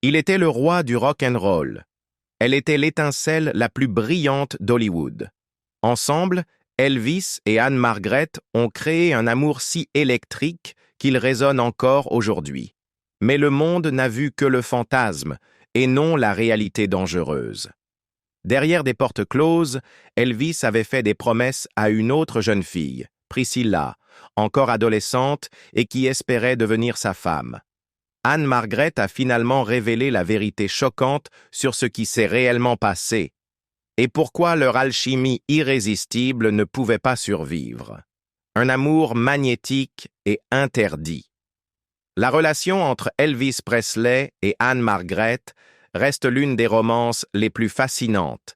Il était le roi du rock and roll. Elle était l'étincelle la plus brillante d'Hollywood. Ensemble, Elvis et Anne-Margret ont créé un amour si électrique qu'il résonne encore aujourd'hui. Mais le monde n'a vu que le fantasme et non la réalité dangereuse. Derrière des portes closes, Elvis avait fait des promesses à une autre jeune fille, Priscilla, encore adolescente et qui espérait devenir sa femme. Anne-Margret a finalement révélé la vérité choquante sur ce qui s'est réellement passé et pourquoi leur alchimie irrésistible ne pouvait pas survivre. Un amour magnétique et interdit. La relation entre Elvis Presley et Anne-Margret reste l'une des romances les plus fascinantes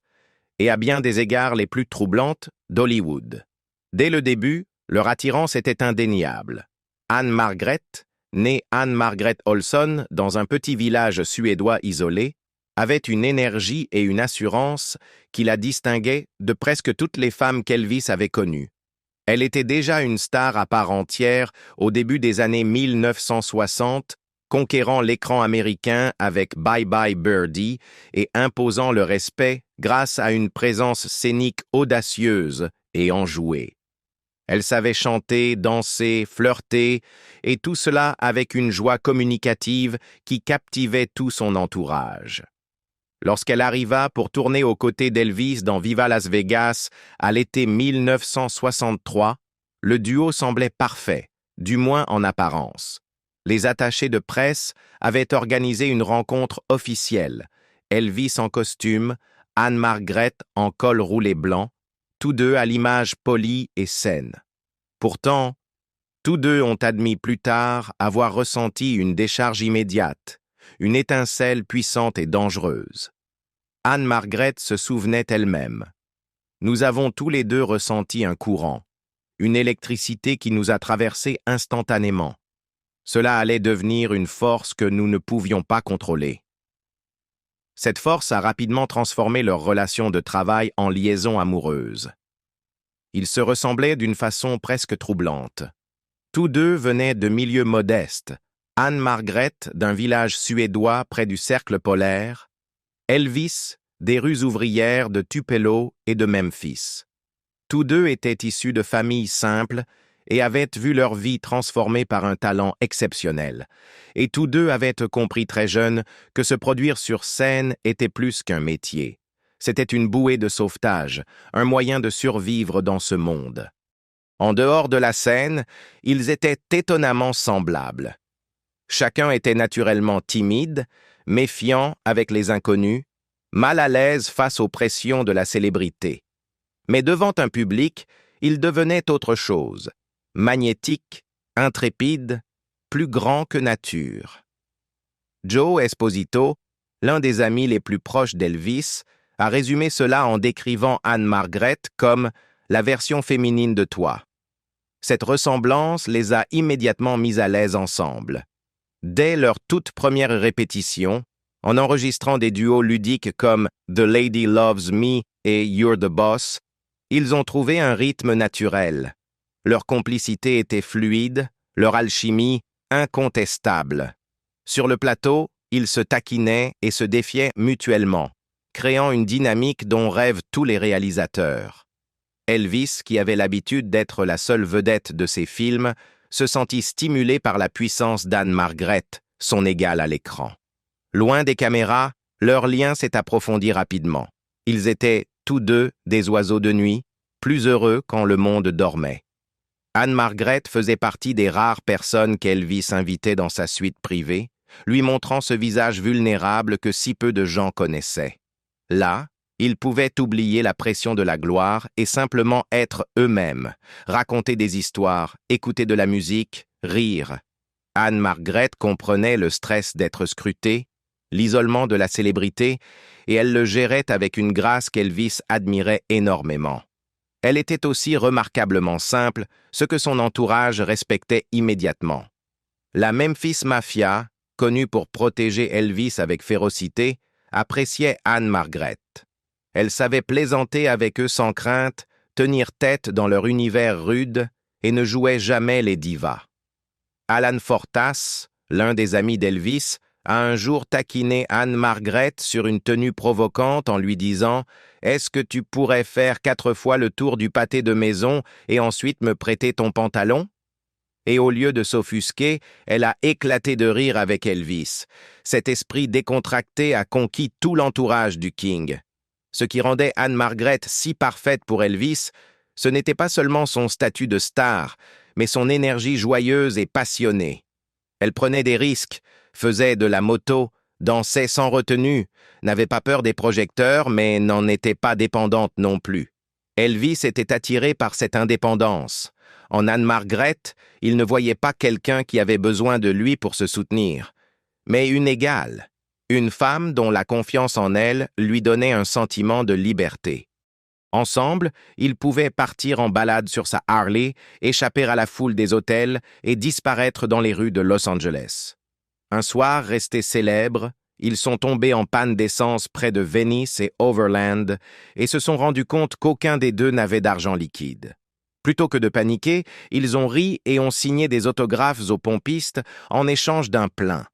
et à bien des égards les plus troublantes d'Hollywood. Dès le début, leur attirance était indéniable. Anne-Margret, née Anne-Margret Olson dans un petit village suédois isolé, avait une énergie et une assurance qui la distinguaient de presque toutes les femmes qu'Elvis avait connues. Elle était déjà une star à part entière au début des années 1960, conquérant l'écran américain avec Bye Bye Birdie et imposant le respect grâce à une présence scénique audacieuse et enjouée. Elle savait chanter, danser, flirter, et tout cela avec une joie communicative qui captivait tout son entourage. Lorsqu'elle arriva pour tourner aux côtés d'Elvis dans Viva Las Vegas à l'été 1963, le duo semblait parfait, du moins en apparence. Les attachés de presse avaient organisé une rencontre officielle, Elvis en costume, Anne-Margret en col roulé blanc, tous deux à l'image polie et saine. Pourtant, tous deux ont admis plus tard avoir ressenti une décharge immédiate, une étincelle puissante et dangereuse. Anne-Margret se souvenait elle-même. Nous avons tous les deux ressenti un courant, une électricité qui nous a traversés instantanément. Cela allait devenir une force que nous ne pouvions pas contrôler. Cette force a rapidement transformé leur relation de travail en liaison amoureuse. Ils se ressemblaient d'une façon presque troublante. Tous deux venaient de milieux modestes, Anne-Margret d'un village suédois près du cercle polaire, Elvis des rues ouvrières de Tupelo et de Memphis. Tous deux étaient issus de familles simples et avaient vu leur vie transformée par un talent exceptionnel. Et tous deux avaient compris très jeunes que se produire sur scène était plus qu'un métier. C'était une bouée de sauvetage, un moyen de survivre dans ce monde. En dehors de la scène, ils étaient étonnamment semblables. Chacun était naturellement timide, méfiant avec les inconnus, mal à l'aise face aux pressions de la célébrité. Mais devant un public, ils devenaient autre chose, magnétique, intrépide, plus grand que nature. Joe Esposito, l'un des amis les plus proches d'Elvis, a résumé cela en décrivant Anne-Margret comme « la version féminine de toi ». Cette ressemblance les a immédiatement mis à l'aise ensemble. Dès leur toute première répétition, en enregistrant des duos ludiques comme « The Lady Loves Me » et « You're the Boss », ils ont trouvé un rythme naturel. Leur complicité était fluide, leur alchimie incontestable. Sur le plateau, ils se taquinaient et se défiaient mutuellement, créant une dynamique dont rêvent tous les réalisateurs. Elvis, qui avait l'habitude d'être la seule vedette de ses films, se sentit stimulé par la puissance d'Anne-Margret, son égale à l'écran. Loin des caméras, leur lien s'est approfondi rapidement. Ils étaient, tous deux, des oiseaux de nuit, plus heureux quand le monde dormait. Anne-Margret faisait partie des rares personnes qu'Elvis invitait dans sa suite privée, lui montrant ce visage vulnérable que si peu de gens connaissaient. Là, ils pouvaient oublier la pression de la gloire et simplement être eux-mêmes, raconter des histoires, écouter de la musique, rire. Anne-Margret comprenait le stress d'être scrutée, l'isolement de la célébrité, et elle le gérait avec une grâce qu'Elvis admirait énormément. Elle était aussi remarquablement simple, ce que son entourage respectait immédiatement. La Memphis Mafia, connue pour protéger Elvis avec férocité, appréciait Anne-Margret. Elle savait plaisanter avec eux sans crainte, tenir tête dans leur univers rude et ne jouait jamais les divas. Alan Fortas, l'un des amis d'Elvis, a un jour taquiné Anne-Margret sur une tenue provocante en lui disant « Est-ce que tu pourrais faire 4 fois le tour du pâté de maison et ensuite me prêter ton pantalon ?» Et au lieu de s'offusquer, elle a éclaté de rire avec Elvis. Cet esprit décontracté a conquis tout l'entourage du King. Ce qui rendait Anne-Margret si parfaite pour Elvis, ce n'était pas seulement son statut de star, mais son énergie joyeuse et passionnée. Elle prenait des risques, faisait de la moto, dansait sans retenue, n'avait pas peur des projecteurs, mais n'en était pas dépendante non plus. Elvis était attiré par cette indépendance. En Anne-Margret, il ne voyait pas quelqu'un qui avait besoin de lui pour se soutenir, mais une égale, une femme dont la confiance en elle lui donnait un sentiment de liberté. Ensemble, ils pouvaient partir en balade sur sa Harley, échapper à la foule des hôtels et disparaître dans les rues de Los Angeles. Un soir resté célèbre, ils sont tombés en panne d'essence près de Venice et Overland et se sont rendus compte qu'aucun des deux n'avait d'argent liquide. Plutôt que de paniquer, ils ont ri et ont signé des autographes aux pompistes en échange d'un plein.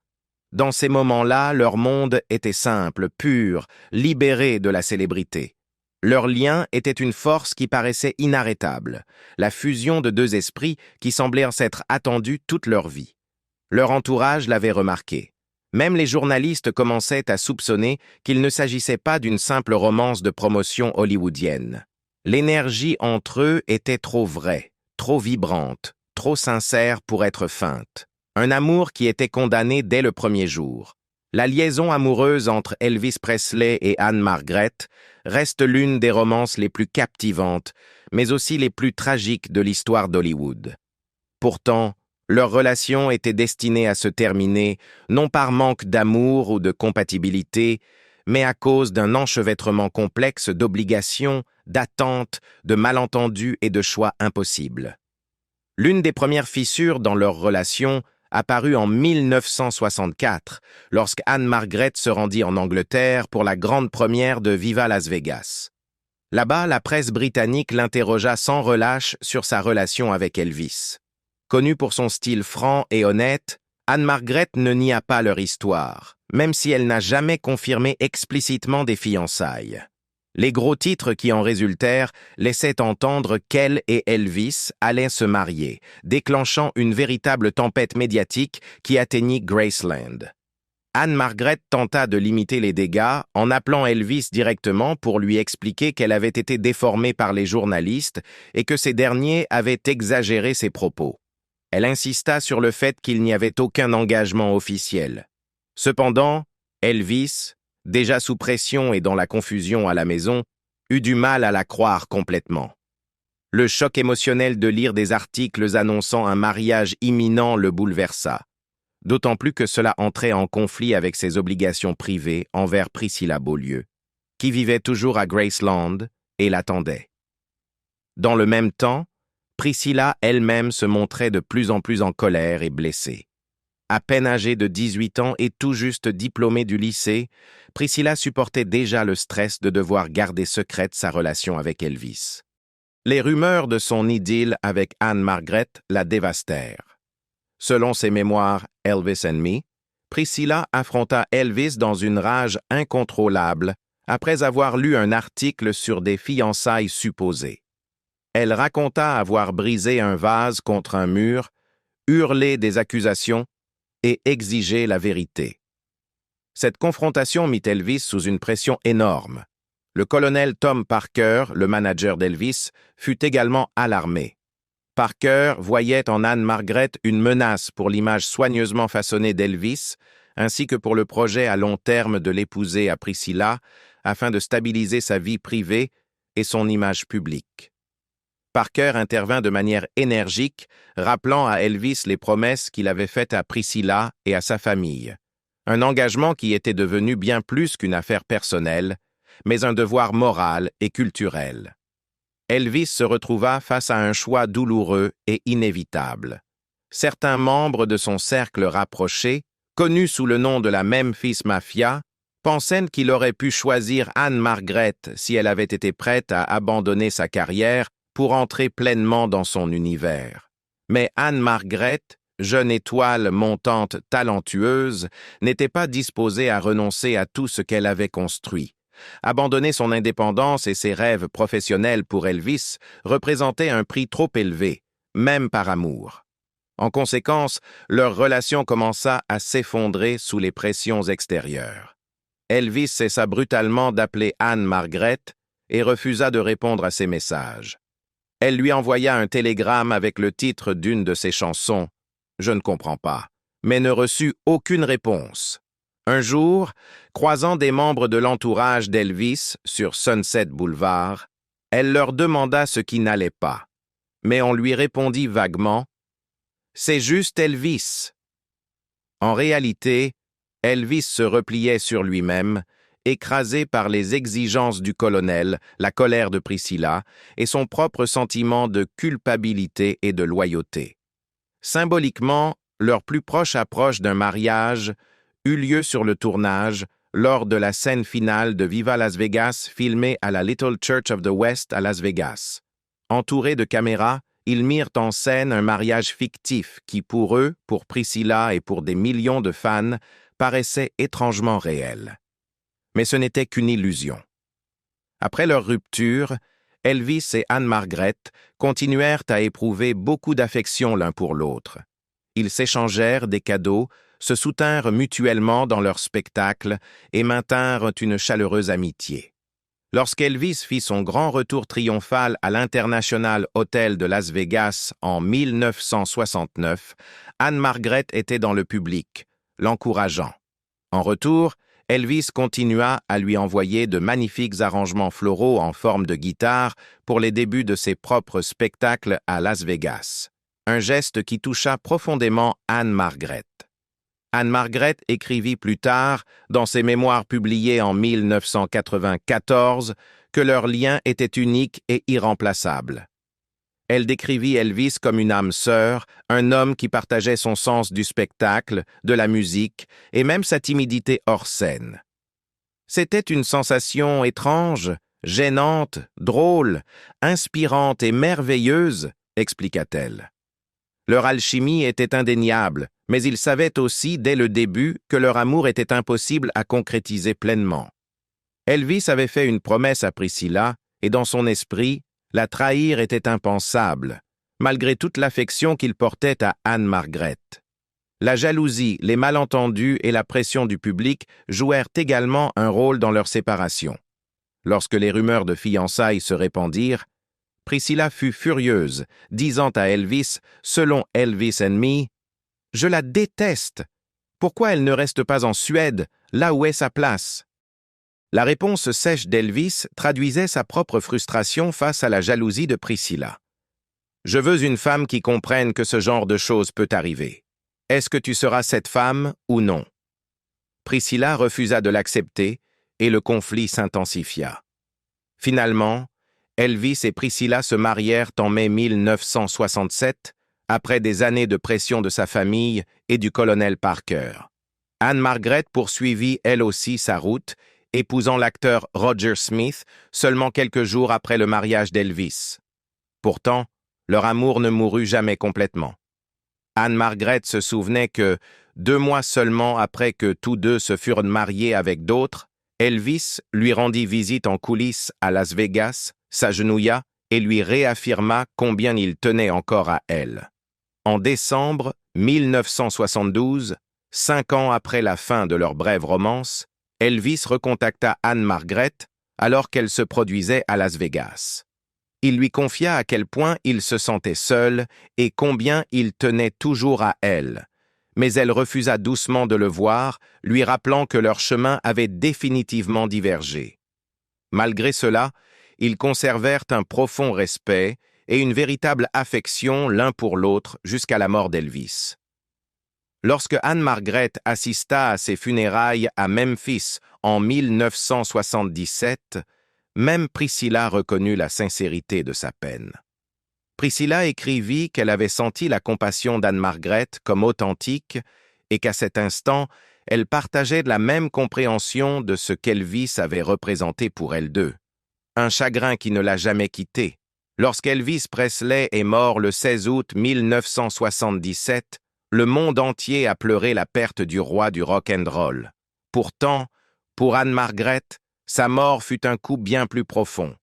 Dans ces moments-là, leur monde était simple, pur, libéré de la célébrité. Leur lien était une force qui paraissait inarrêtable, la fusion de deux esprits qui semblaient s'être attendus toute leur vie. Leur entourage l'avait remarqué. Même les journalistes commençaient à soupçonner qu'il ne s'agissait pas d'une simple romance de promotion hollywoodienne. L'énergie entre eux était trop vraie, trop vibrante, trop sincère pour être feinte. Un amour qui était condamné dès le premier jour. La liaison amoureuse entre Elvis Presley et Anne-Margret reste l'une des romances les plus captivantes, mais aussi les plus tragiques de l'histoire d'Hollywood. Pourtant, leur relation était destinée à se terminer, non par manque d'amour ou de compatibilité, mais à cause d'un enchevêtrement complexe d'obligations, d'attentes, de malentendus et de choix impossibles. L'une des premières fissures dans leur relation apparut en 1964, lorsque Anne-Margret se rendit en Angleterre pour la grande première de Viva Las Vegas. Là-bas, la presse britannique l'interrogea sans relâche sur sa relation avec Elvis. Connue pour son style franc et honnête, Anne-Margret ne nia pas leur histoire, même si elle n'a jamais confirmé explicitement des fiançailles. Les gros titres qui en résultèrent laissaient entendre qu'elle et Elvis allaient se marier, déclenchant une véritable tempête médiatique qui atteignit Graceland. Anne-Margret tenta de limiter les dégâts en appelant Elvis directement pour lui expliquer qu'elle avait été déformée par les journalistes et que ces derniers avaient exagéré ses propos. Elle insista sur le fait qu'il n'y avait aucun engagement officiel. Cependant, Elvis, déjà sous pression et dans la confusion à la maison, eut du mal à la croire complètement. Le choc émotionnel de lire des articles annonçant un mariage imminent le bouleversa, d'autant plus que cela entrait en conflit avec ses obligations privées envers Priscilla Beaulieu, qui vivait toujours à Graceland et l'attendait. Dans le même temps, Priscilla elle-même se montrait de plus en plus en colère et blessée. À peine âgée de 18 ans et tout juste diplômée du lycée, Priscilla supportait déjà le stress de devoir garder secrète sa relation avec Elvis. Les rumeurs de son idylle avec Anne-Margret la dévastèrent. Selon ses mémoires « Elvis and Me », Priscilla affronta Elvis dans une rage incontrôlable après avoir lu un article sur des fiançailles supposées. Elle raconta avoir brisé un vase contre un mur, hurlé des accusations et exigé la vérité. Cette confrontation mit Elvis sous une pression énorme. Le colonel Tom Parker, le manager d'Elvis, fut également alarmé. Parker voyait en Anne-Margret une menace pour l'image soigneusement façonnée d'Elvis, ainsi que pour le projet à long terme de l'épouser à Priscilla, afin de stabiliser sa vie privée et son image publique. Parker intervint de manière énergique, rappelant à Elvis les promesses qu'il avait faites à Priscilla et à sa famille. Un engagement qui était devenu bien plus qu'une affaire personnelle, mais un devoir moral et culturel. Elvis se retrouva face à un choix douloureux et inévitable. Certains membres de son cercle rapproché, connus sous le nom de la Memphis Mafia, pensaient qu'il aurait pu choisir Anne-Margret si elle avait été prête à abandonner sa carrière pour entrer pleinement dans son univers. Mais Anne-Margret jeune étoile montante talentueuse, n'était pas disposée à renoncer à tout ce qu'elle avait construit. Abandonner son indépendance et ses rêves professionnels pour Elvis représentait un prix trop élevé, même par amour. En conséquence, leur relation commença à s'effondrer sous les pressions extérieures. Elvis cessa brutalement d'appeler Anne-Margret et refusa de répondre à ses messages. Elle lui envoya un télégramme avec le titre d'une de ses chansons, « Je ne comprends pas », mais ne reçut aucune réponse. Un jour, croisant des membres de l'entourage d'Elvis sur Sunset Boulevard, elle leur demanda ce qui n'allait pas, mais on lui répondit vaguement « C'est juste Elvis ». En réalité, Elvis se repliait sur lui-même, écrasé par les exigences du colonel, la colère de Priscilla et son propre sentiment de culpabilité et de loyauté. Symboliquement, leur plus proche approche d'un mariage eut lieu sur le tournage lors de la scène finale de Viva Las Vegas filmée à la Little Church of the West à Las Vegas. Entourés de caméras, ils mirent en scène un mariage fictif qui pour eux, pour Priscilla et pour des millions de fans, paraissait étrangement réel. Mais ce n'était qu'une illusion. Après leur rupture, Elvis et Anne-Margret continuèrent à éprouver beaucoup d'affection l'un pour l'autre. Ils s'échangèrent des cadeaux, se soutinrent mutuellement dans leurs spectacles et maintinrent une chaleureuse amitié. Lorsqu'Elvis fit son grand retour triomphal à l'International Hotel de Las Vegas en 1969, Anne-Margret était dans le public, l'encourageant. En retour, Elvis continua à lui envoyer de magnifiques arrangements floraux en forme de guitare pour les débuts de ses propres spectacles à Las Vegas. Un geste qui toucha profondément Anne-Margret. Anne-Margret écrivit plus tard, dans ses mémoires publiées en 1994, que leur lien était unique et irremplaçable. Elle décrivit Elvis comme une âme sœur, un homme qui partageait son sens du spectacle, de la musique et même sa timidité hors scène. C'était une sensation étrange, gênante, drôle, inspirante et merveilleuse, expliqua-t-elle. Leur alchimie était indéniable, mais ils savaient aussi, dès le début, que leur amour était impossible à concrétiser pleinement. Elvis avait fait une promesse à Priscilla, et dans son esprit, la trahir était impensable, malgré toute l'affection qu'il portait à Anne-Margret. La jalousie, les malentendus et la pression du public jouèrent également un rôle dans leur séparation. Lorsque les rumeurs de fiançailles se répandirent, Priscilla fut furieuse, disant à Elvis, selon Elvis and Me, « Je la déteste. Pourquoi elle ne reste pas en Suède, là où est sa place ?» La réponse sèche d'Elvis traduisait sa propre frustration face à la jalousie de Priscilla. « Je veux une femme qui comprenne que ce genre de choses peut arriver. Est-ce que tu seras cette femme ou non ?» Priscilla refusa de l'accepter et le conflit s'intensifia. Finalement, Elvis et Priscilla se marièrent en mai 1967, après des années de pression de sa famille et du colonel Parker. Anne-Margret poursuivit elle aussi sa route, épousant l'acteur Roger Smith seulement quelques jours après le mariage d'Elvis. Pourtant, leur amour ne mourut jamais complètement. Anne-Margret se souvenait que, 2 mois seulement après que tous deux se furent mariés avec d'autres, Elvis lui rendit visite en coulisses à Las Vegas, s'agenouilla et lui réaffirma combien il tenait encore à elle. En décembre 1972, 5 ans après la fin de leur brève romance, Elvis recontacta Anne-Margret alors qu'elle se produisait à Las Vegas. Il lui confia à quel point il se sentait seul et combien il tenait toujours à elle, mais elle refusa doucement de le voir, lui rappelant que leurs chemins avaient définitivement divergé. Malgré cela, ils conservèrent un profond respect et une véritable affection l'un pour l'autre jusqu'à la mort d'Elvis. Lorsque Anne-Margret assista à ses funérailles à Memphis en 1977, même Priscilla reconnut la sincérité de sa peine. Priscilla écrivit qu'elle avait senti la compassion d'Anne-Margret comme authentique et qu'à cet instant, elle partageait la même compréhension de ce qu'Elvis avait représenté pour elles deux. Un chagrin qui ne l'a jamais quittée. Lorsqu'Elvis Presley est mort le 16 août 1977, Le monde entier a pleuré la perte du roi du rock and roll. Pourtant, pour Anne-Margret, sa mort fut un coup bien plus profond,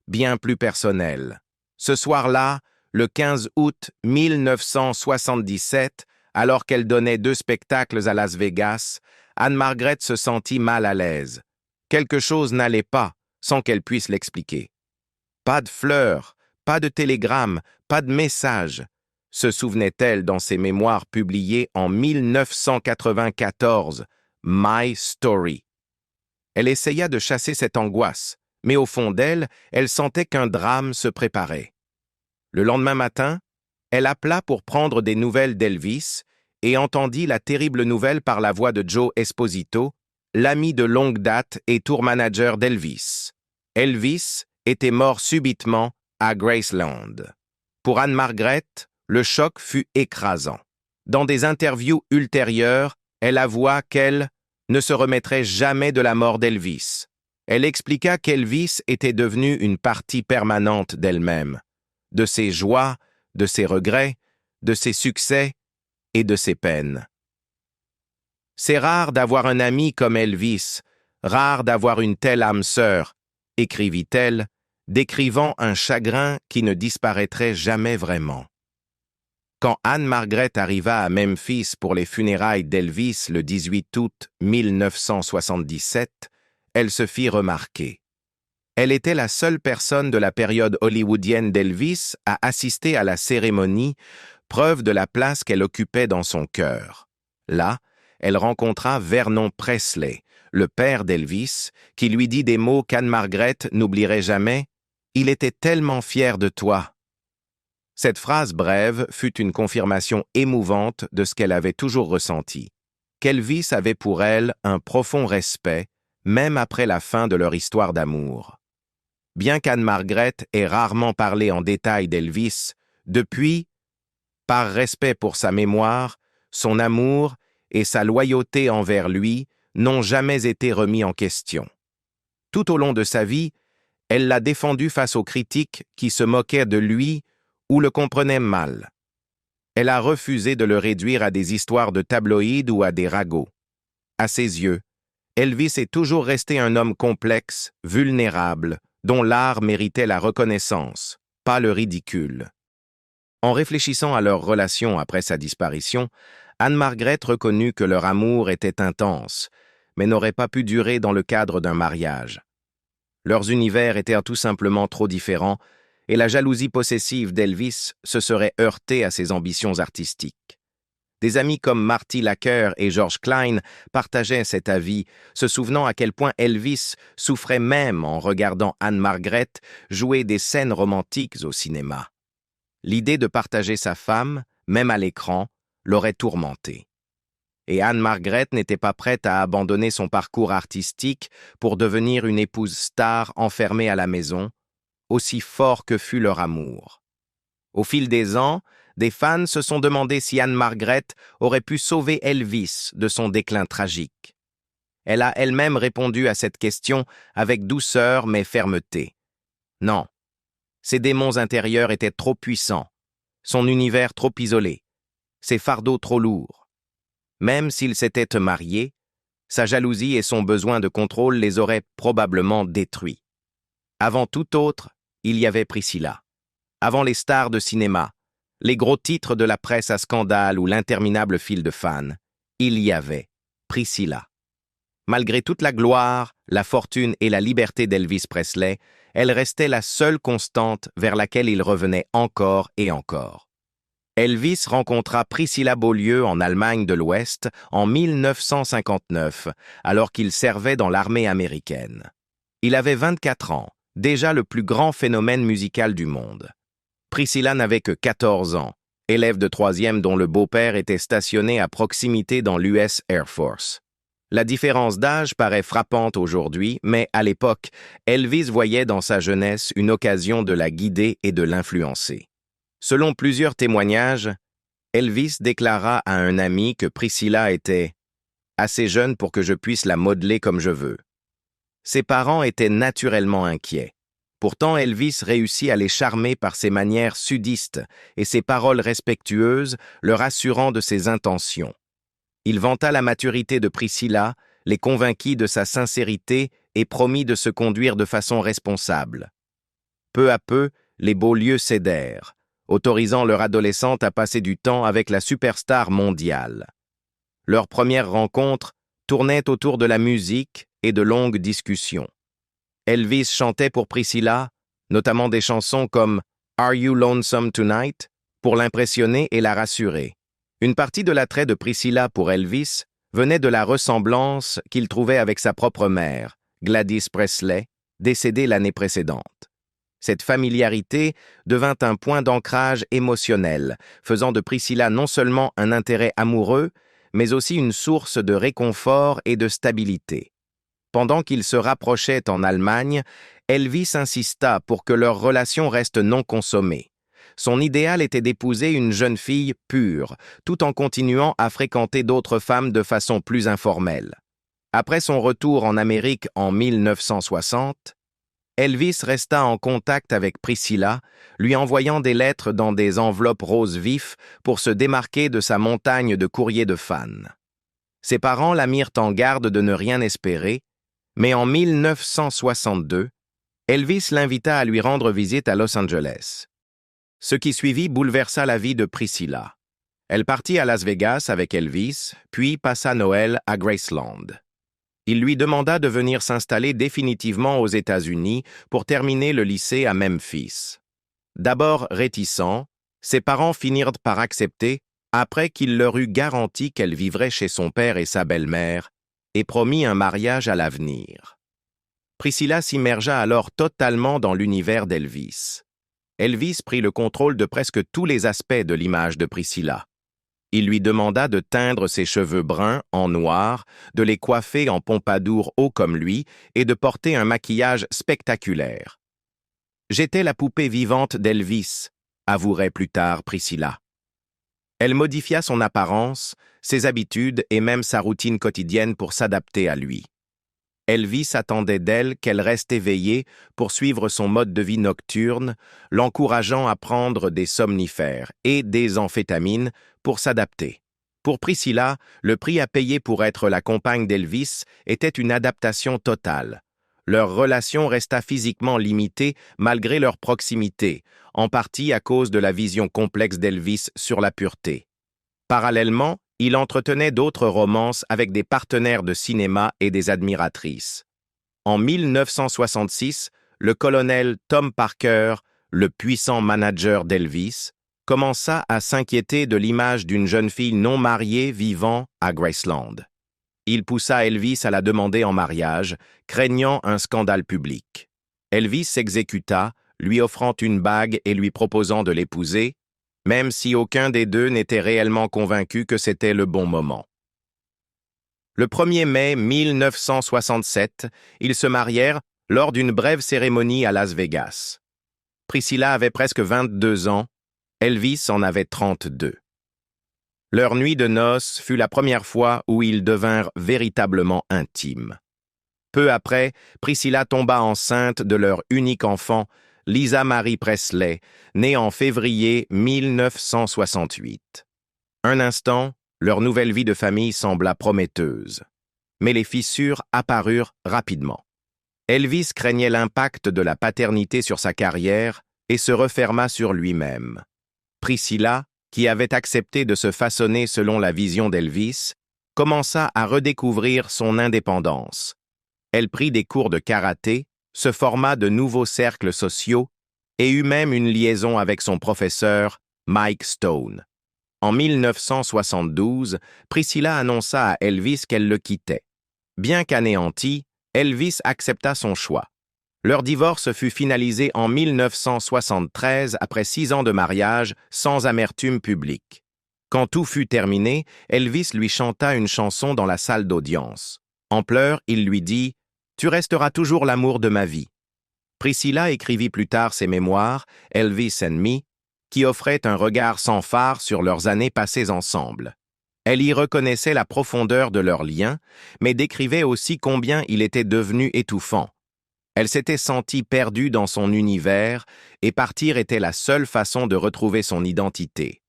bien plus personnel. Ce soir-là, le 15 août 1977, alors qu'elle donnait 2 spectacles à Las Vegas, Anne-Margret se sentit mal à l'aise. Quelque chose n'allait pas, sans qu'elle puisse l'expliquer. Pas de fleurs, pas de télégramme, pas de message, se souvenait-elle dans ses mémoires publiées en 1994, My Story. Elle essaya de chasser cette angoisse, mais au fond d'elle, elle sentait qu'un drame se préparait. Le lendemain matin, elle appela pour prendre des nouvelles d'Elvis et entendit la terrible nouvelle par la voix de Joe Esposito, l'ami de longue date et tour manager d'Elvis. Elvis était mort subitement à Graceland. Pour Anne-Margret, le choc fut écrasant. Dans des interviews ultérieures, elle avoua qu'elle ne se remettrait jamais de la mort d'Elvis. Elle expliqua qu'Elvis était devenu une partie permanente d'elle-même, de ses joies, de ses regrets, de ses succès et de ses peines. C'est rare d'avoir un ami comme Elvis, rare d'avoir une telle âme sœur, écrivit-elle, décrivant un chagrin qui ne disparaîtrait jamais vraiment. Quand Anne-Margret arriva à Memphis pour les funérailles d'Elvis le 18 août 1977, elle se fit remarquer. Elle était la seule personne de la période hollywoodienne d'Elvis à assister à la cérémonie, preuve de la place qu'elle occupait dans son cœur. Là, elle rencontra Vernon Presley, le père d'Elvis, qui lui dit des mots qu'Anne-Margret n'oublierait jamais. « Il était tellement fier de toi ». Cette phrase brève fut une confirmation émouvante de ce qu'elle avait toujours ressenti, qu'Elvis avait pour elle un profond respect, même après la fin de leur histoire d'amour. Bien qu'Anne-Margret ait rarement parlé en détail d'Elvis, depuis, par respect pour sa mémoire, son amour et sa loyauté envers lui n'ont jamais été remis en question. Tout au long de sa vie, elle l'a défendu face aux critiques qui se moquaient de lui ou le comprenaient mal. Elle a refusé de le réduire à des histoires de tabloïds ou à des ragots. À ses yeux, Elvis est toujours resté un homme complexe, vulnérable, dont l'art méritait la reconnaissance, pas le ridicule. En réfléchissant à leur relation après sa disparition, Anne-Margret reconnut que leur amour était intense, mais n'aurait pas pu durer dans le cadre d'un mariage. Leurs univers étaient tout simplement trop différents, et la jalousie possessive d'Elvis se serait heurtée à ses ambitions artistiques. Des amis comme Marty Lacker et George Klein partageaient cet avis, se souvenant à quel point Elvis souffrait même en regardant Anne-Margret jouer des scènes romantiques au cinéma. L'idée de partager sa femme, même à l'écran, l'aurait tourmenté. Et Anne-Margret n'était pas prête à abandonner son parcours artistique pour devenir une épouse star enfermée à la maison, aussi fort que fut leur amour. Au fil des ans, des fans se sont demandé si Anne-Margret aurait pu sauver Elvis de son déclin tragique. Elle a elle-même répondu à cette question avec douceur mais fermeté. Non, ses démons intérieurs étaient trop puissants, son univers trop isolé, ses fardeaux trop lourds. Même s'il s'était marié, sa jalousie et son besoin de contrôle les auraient probablement détruits. Avant tout autre, il y avait Priscilla. Avant les stars de cinéma, les gros titres de la presse à scandale ou l'interminable file de fans, il y avait Priscilla. Malgré toute la gloire, la fortune et la liberté d'Elvis Presley, elle restait la seule constante vers laquelle il revenait encore et encore. Elvis rencontra Priscilla Beaulieu en Allemagne de l'Ouest en 1959, alors qu'il servait dans l'armée américaine. Il avait 24 ans, déjà le plus grand phénomène musical du monde. Priscilla n'avait que 14 ans, élève de 3e dont le beau-père était stationné à proximité dans l'US Air Force. La différence d'âge paraît frappante aujourd'hui, mais à l'époque, Elvis voyait dans sa jeunesse une occasion de la guider et de l'influencer. Selon plusieurs témoignages, Elvis déclara à un ami que Priscilla était assez jeune pour que je puisse la modeler comme je veux. Ses parents étaient naturellement inquiets. Pourtant, Elvis réussit à les charmer par ses manières sudistes et ses paroles respectueuses, leur assurant de ses intentions. Il vanta la maturité de Priscilla, les convainquit de sa sincérité et promit de se conduire de façon responsable. Peu à peu, les beaux lieux cédèrent, autorisant leur adolescente à passer du temps avec la superstar mondiale. Leur première rencontre tournait autour de la musique et de longues discussions. Elvis chantait pour Priscilla, notamment des chansons comme « Are You Lonesome Tonight ?» pour l'impressionner et la rassurer. Une partie de l'attrait de Priscilla pour Elvis venait de la ressemblance qu'il trouvait avec sa propre mère, Gladys Presley, décédée l'année précédente. Cette familiarité devint un point d'ancrage émotionnel, faisant de Priscilla non seulement un intérêt amoureux, mais aussi une source de réconfort et de stabilité. Pendant qu'ils se rapprochaient en Allemagne, Elvis insista pour que leur relation reste non consommée. Son idéal était d'épouser une jeune fille pure, tout en continuant à fréquenter d'autres femmes de façon plus informelle. Après son retour en Amérique en 1960, Elvis resta en contact avec Priscilla, lui envoyant des lettres dans des enveloppes roses vifs pour se démarquer de sa montagne de courriers de fans. Ses parents la mirent en garde de ne rien espérer, mais en 1962, Elvis l'invita à lui rendre visite à Los Angeles. Ce qui suivit bouleversa la vie de Priscilla. Elle partit à Las Vegas avec Elvis, puis passa Noël à Graceland. Il lui demanda de venir s'installer définitivement aux États-Unis pour terminer le lycée à Memphis. D'abord réticents, ses parents finirent par accepter après qu'il leur eut garanti qu'elle vivrait chez son père et sa belle-mère et promis un mariage à l'avenir. Priscilla s'immergea alors totalement dans l'univers d'Elvis. Elvis prit le contrôle de presque tous les aspects de l'image de Priscilla. Il lui demanda de teindre ses cheveux bruns en noir, de les coiffer en pompadour haut comme lui et de porter un maquillage spectaculaire. « J'étais la poupée vivante d'Elvis », avouerait plus tard Priscilla. Elle modifia son apparence, ses habitudes et même sa routine quotidienne pour s'adapter à lui. Elvis attendait d'elle qu'elle reste éveillée pour suivre son mode de vie nocturne, l'encourageant à prendre des somnifères et des amphétamines pour s'adapter. Pour Priscilla, le prix à payer pour être la compagne d'Elvis était une adaptation totale. Leur relation resta physiquement limitée malgré leur proximité, en partie à cause de la vision complexe d'Elvis sur la pureté. Parallèlement, il entretenait d'autres romances avec des partenaires de cinéma et des admiratrices. En 1966, le colonel Tom Parker, le puissant manager d'Elvis, commença à s'inquiéter de l'image d'une jeune fille non mariée vivant à Graceland. Il poussa Elvis à la demander en mariage, craignant un scandale public. Elvis s'exécuta, lui offrant une bague et lui proposant de l'épouser, même si aucun des deux n'était réellement convaincu que c'était le bon moment. Le 1er mai 1967, ils se marièrent lors d'une brève cérémonie à Las Vegas. Priscilla avait presque 22 ans, Elvis en avait 32. Leur nuit de noces fut la première fois où ils devinrent véritablement intimes. Peu après, Priscilla tomba enceinte de leur unique enfant, Lisa Marie Presley, née en février 1968. Un instant, leur nouvelle vie de famille sembla prometteuse. Mais les fissures apparurent rapidement. Elvis craignait l'impact de la paternité sur sa carrière et se referma sur lui-même. Priscilla, qui avait accepté de se façonner selon la vision d'Elvis, commença à redécouvrir son indépendance. Elle prit des cours de karaté, se forma de nouveaux cercles sociaux et eut même une liaison avec son professeur, Mike Stone. En 1972, Priscilla annonça à Elvis qu'elle le quittait. Bien qu'anéanti, Elvis accepta son choix. Leur divorce fut finalisé en 1973 après 6 ans de mariage sans amertume publique. Quand tout fut terminé, Elvis lui chanta une chanson dans la salle d'audience. En pleurs, il lui dit « Tu resteras toujours l'amour de ma vie ». Priscilla écrivit plus tard ses mémoires, Elvis and Me, qui offraient un regard sans fard sur leurs années passées ensemble. Elle y reconnaissait la profondeur de leur lien, mais décrivait aussi combien il était devenu étouffant. Elle s'était sentie perdue dans son univers et partir était la seule façon de retrouver son identité.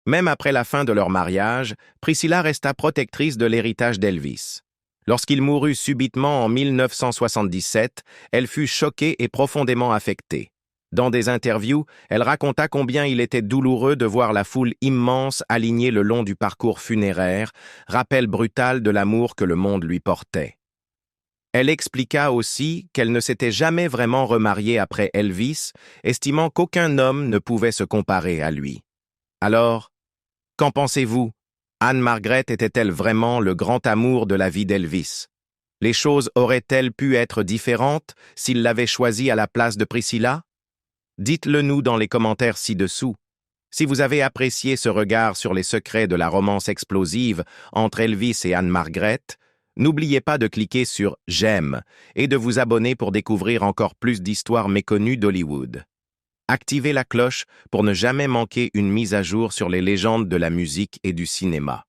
Même après la fin de leur mariage, Priscilla resta protectrice de l'héritage d'Elvis. Lorsqu'il mourut subitement en 1977, elle fut choquée et profondément affectée. Dans des interviews, elle raconta combien il était douloureux de voir la foule immense alignée le long du parcours funéraire, rappel brutal de l'amour que le monde lui portait. Elle expliqua aussi qu'elle ne s'était jamais vraiment remariée après Elvis, estimant qu'aucun homme ne pouvait se comparer à lui. Alors, qu'en pensez-vous? Anne-Margret était-elle vraiment le grand amour de la vie d'Elvis? Les choses auraient-elles pu être différentes s'il l'avait choisi à la place de Priscilla? Dites-le nous dans les commentaires ci-dessous. Si vous avez apprécié ce regard sur les secrets de la romance explosive entre Elvis et Anne-Margret, n'oubliez pas de cliquer sur « J'aime » et de vous abonner pour découvrir encore plus d'histoires méconnues d'Hollywood. Activez la cloche pour ne jamais manquer une mise à jour sur les légendes de la musique et du cinéma.